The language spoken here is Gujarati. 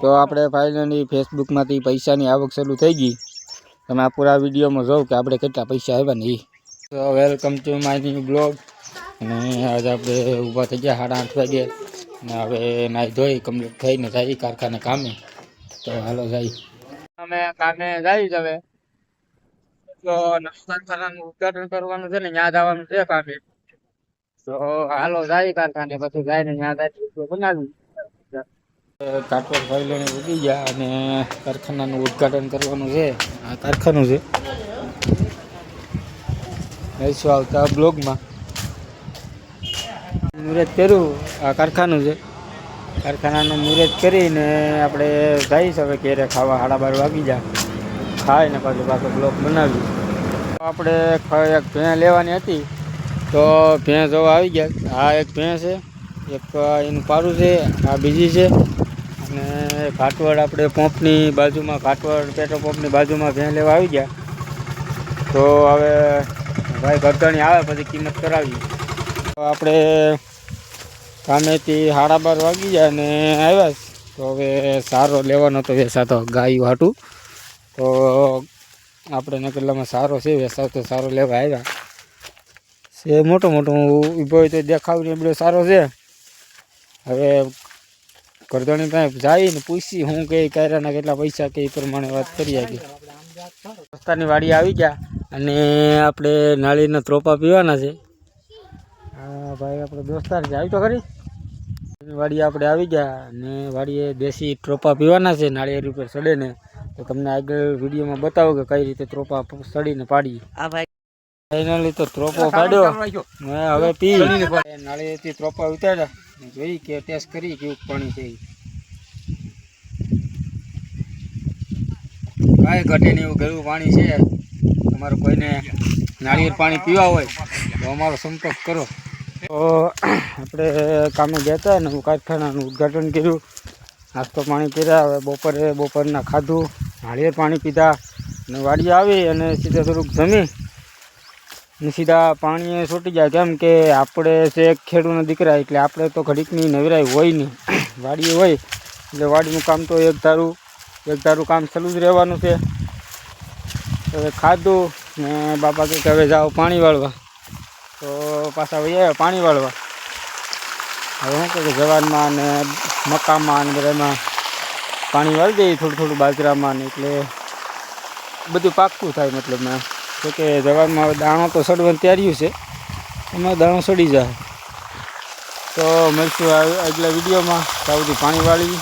તો આપણે ફાઇનલી ફેસબુકમાંથી પૈસાની આવક શરૂ થઈ ગઈ. તમે આ પૂરા વિડીયોમાં જોઉં કે આપણે કેટલા પૈસા આવ્યા ને. તો welcome to my new blog. અને આજે આપણે ઊભા થઈ ગયા 8:30 વાગે ને હવે નાહી ધોઈ કમ્પ્લીટ થઈને જાય કારખાને કામે. તો હાલો જાય અમે કામે જઈશ હવે. તો કારખાનાનું ઉદ્ઘાટન કરવાનું છે ને ત્યાં જવાનું છે કામે. તો હાલો જાય કારખાને પછી જઈને ત્યાં જાય બનાવી કાટવડ ભાઈ લઈને ઉગી ગયા અને કારખાનાનું ઉદ્ઘાટન કરવાનું છે. આ કારખાનું છે રહીશું આવતા બ્લોગમાં. મુહૂર્ત કર્યું આ કારખાનું છે. કારખાનાનું મુહૂર્ત કરીને આપણે જઈશ હવે ઘેરે ખાવા 12:30 વાગી જાય. ખાઈને પાછો બ્લોગ બનાવી. આપણે એક ભેં લેવાની હતી તો ભેં જોવા આવી ગયા. આ એક ભેં છે, એક એનું પારું છે, આ બીજી છે. અને ઘાટવડ આપણે પંપની બાજુમાં ઘાટવડ પેટ્રોલ પંપની બાજુમાં ભેં લેવા આવી ગયા. તો હવે ભાઈ ગરદણી આવે પછી કિંમત કરાવી. તો આપણે કામેથી 12:30 વાગી જાય અને આવ્યા. તો હવે સારો લેવાનો તો વેસાતો ગાયું હાટું. તો આપણે નકલામાં સારો છે વેસાતો સારો લેવા આવ્યા છે. મોટો ઊભો હોય તો દેખાવને બધો સારો છે. હવે ગરદણી પાસે જઈને પૂછી હું કે કાયરાના કેટલા પૈસા કે એ પ્રમાણે વાત કરી આપી. રસ્તાની વાડી આવી ગયા અને આપણે નાળીના ત્રોપા પીવાના છે. હા ભાઈ આપણે દોસ્તાર છે, આવી તો ખરી. વાડી આપણે આવી ગયા અને વાડીએ દેશી ત્રોપા પીવાના છે. નાળિયેર ઉપર ચડે ને તો તમને આગળ વિડીયોમાં બતાવો કે કઈ રીતે ત્રોપા સડીને પાડીએ. હા ભાઈ ફાઇનલી તો ત્રોપો પાડ્યો હવે પી નાળિયેરથી ત્રોપા ઉતાર્યા જોઈ કે ટેસ્ટ કરી કેવું પાણી છે. કાંઈ ઘટે નહીં એવું ગળું પાણી છે. તમારે કોઈને નાળિયેર પાણી પીવા હોય તો અમારો સંપર્ક કરો. તો આપણે કામે ગયા હતા ને કારખાનાનું ઉદ્ઘાટન કર્યું, નાસ્તો પાણી કર્યા. હવે બપોરના ખાધું, નાળિયેર પાણી પીધા અને વાડીએ આવી અને સીધા થોડુંક જમી ને સીધા પાણીએ છૂટી જાય. કેમ કે આપણે છે ખેડૂતના દીકરા એટલે આપણે તો ઘડીકની નવરાઈ હોય નહીં. વાડીએ હોય એટલે વાડીનું કામ તો એક ધારું કામ ચાલુ જ રહેવાનું છે. હવે ખાધું ને બાપા કે હવે જાઓ પાણી વાળવા. તો પાછા ભાઈ પાણી વાળવા. હવે શું કહે જવાનમાં ને મકામાં ને બધામાં પાણી વાળી દઈએ થોડું બાજરામાં ને એટલે બધું પાકું થાય. મતલબ મેં તો કે જવાનમાં દાણો તો સડવાનું તૈયાર્યું છે, એમાં દાણો સડી જાય. તો મળશું આગલા વિડીયોમાં. ત્યાં સુધી પાણી વાળી